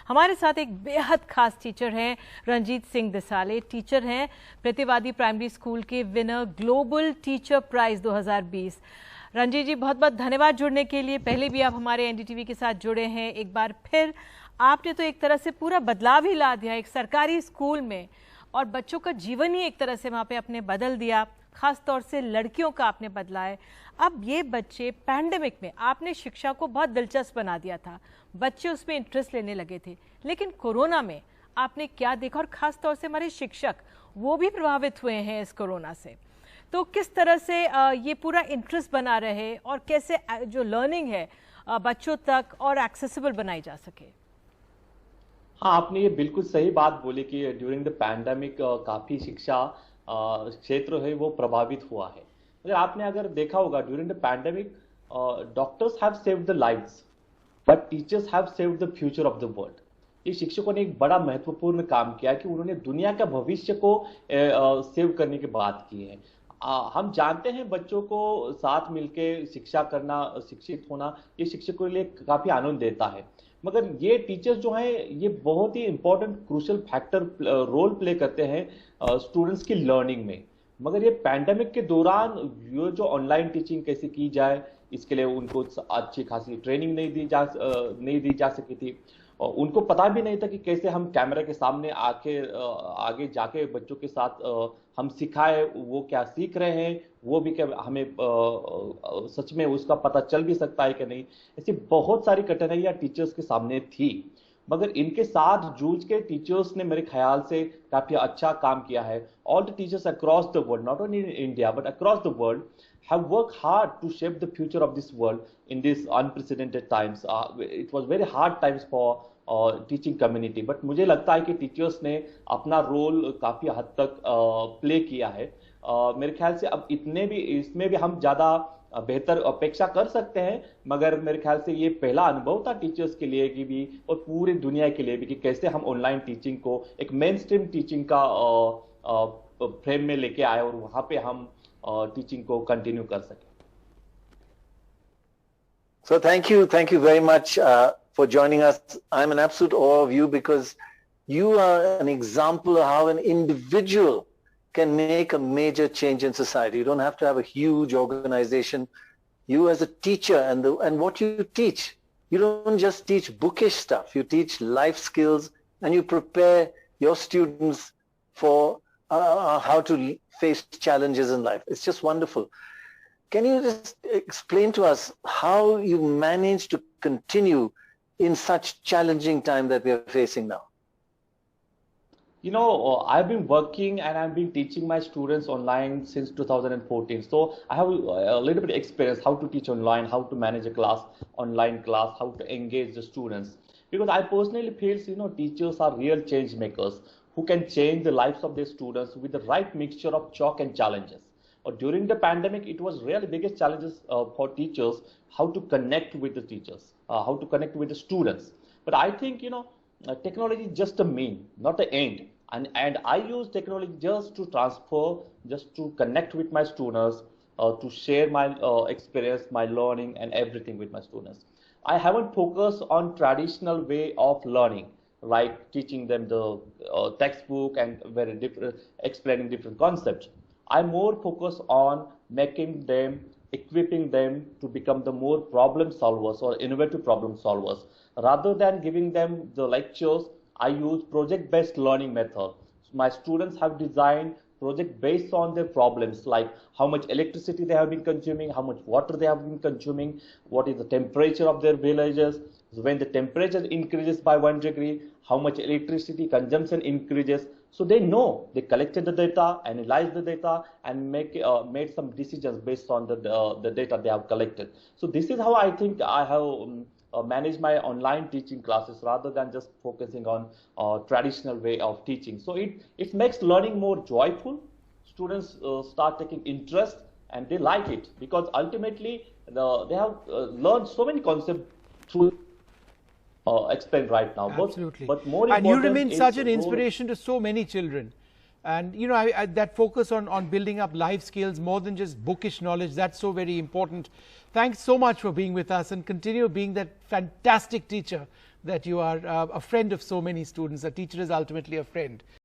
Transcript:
हमारे साथ एक बेहद खास टीचर हैं रंजीत सिंह दिसाले। टीचर हैं प्रतिवादी प्राइमरी स्कूल के winner global teacher prize 2020। Ranjit ji, बहुत बहुत धन्यवाद जुड़ने के लिए। पहले भी आप हमारे एनडीटीवी के साथ जुड़े हैं, एक बार फिर आपने तो एक तरह से पूरा बदलाव ही ला दिया एक सरकारी स्कूल में, और बच्चों का जीवन ही एक तरह से वहाँ पे आपने बदल दिया, खास तौर से लड़कियों का आपने बदला है। अब ये बच्चे पैंडेमिक में आपने शिक्षा को बहुत दिलचस्प बना दिया था, बच्चे उसमें इंटरेस्ट लेने लगे थे, लेकिन कोरोना में आपने क्या देखा, और ख़ास तौर से हमारे शिक्षक वो भी प्रभावित हुए हैं इस कोरोना से। तो किस तरह से ये पूरा इंटरेस्ट बना रहे और कैसे जो लर्निंग है बच्चों तक और एक्सेसिबल बनाई जा सके? हाँ, आपने ये बिल्कुल सही बात बोली कि ड्यूरिंग द पैंडेमिक काफ़ी शिक्षा क्षेत्र है वो प्रभावित हुआ है। अगर देखा होगा during the pandemic doctors have saved the lives but teachers have saved the future of the world. ये शिक्षकों ने एक बड़ा महत्वपूर्ण काम किया कि उन्होंने दुनिया का भविष्य को सेव करने की बात की है। हम जानते हैं बच्चों को साथ मिलके शिक्षा करना, शिक्षित होना, ये शिक्षकों के लिए काफी आनंद देता है। मगर ये टीचर्स जो हैं ये बहुत ही important crucial factor role play करते हैं स्टूडेंट्स की लर्निंग में। मगर ये पैंडेमिक के दौरान ये जो ऑनलाइन टीचिंग कैसे की जाए, इसके लिए उनको अच्छी खासी ट्रेनिंग नहीं दी जा सकी थी। उनको पता भी नहीं था कि कैसे हम कैमरा के सामने आगे जाके बच्चों के साथ हम सिखाए, वो क्या सीख रहे हैं, वो भी क्या हमें सच में उसका पता चल भी सकता है कि नहीं। ऐसी बहुत सारी कठिनाइयां टीचर्स के सामने थी, मगर इनके साथ जूझ के टीचर्स ने मेरे ख्याल से काफी अच्छा काम किया है। All the teachers across the world, not only in India but across the world, have worked hard to shape the future of this world in these unprecedented times. It was very hard times for teaching community, but मुझे लगता है कि teachers ने अपना role काफी हद तक play किया है। मेरे ख्याल से अब इसमें भी हम ज्यादा बेहतर अपेक्षा कर सकते हैं, मगर मेरे ख्याल से ये पहला अनुभव था टीचर्स के लिए कि भी और पूरी दुनिया के लिए भी कि कैसे हम ऑनलाइन टीचिंग को एक मेन स्ट्रीम टीचिंग का फ्रेम में लेके आए और वहां पे हम टीचिंग को कंटिन्यू कर सके। So thank you very much for joining us. I'm an absolute awe of you because you are an example of how an individual can make a major change in society. You don't have to have a huge organization. You as a teacher and what you teach, you don't just teach bookish stuff. You teach life skills and you prepare your students for how to face challenges in life. It's just wonderful. Can you just explain to us how you managed to continue in such challenging time that we are facing now? You know, I've been working and I've been teaching my students online since 2014. So I have a little bit of experience how to teach online, how to manage a class, online class, how to engage the students. Because I personally feel, you know, teachers are real change makers who can change the lives of their students with the right mixture of chalk and challenges. Or during the pandemic, it was really biggest challenges for teachers, how to connect with the teachers, how to connect with the students. But I think, you know, technology is just a mean, not the end. And I use technology just to transfer, just to connect with my students, to share my experience, my learning and everything with my students. I haven't focused on traditional way of learning, like teaching them the textbook and explaining different concepts. I more focus on equipping them to become the more problem solvers or innovative problem solvers. Rather than giving them the lectures, I use project-based learning method. My students have designed project based on their problems, like how much electricity they have been consuming, how much water they have been consuming, what is the temperature of their villages. So when the temperature increases by 1 degree, how much electricity consumption increases. So they know, they collected the data, analyzed the data, and made some decisions based on the data they have collected. So this is how I think I have managed my online teaching classes rather than just focusing on traditional way of teaching. So it makes learning more joyful. Students start taking interest and they like it because ultimately they have learned so many concepts through explained right now. Absolutely. But more and important, you remain such an inspiration to so many children. And you know, that focus on building up life skills more than just bookish knowledge, that's so very important. Thanks so much for being with us and continue being that fantastic teacher that you are a friend of so many students. A teacher is ultimately a friend.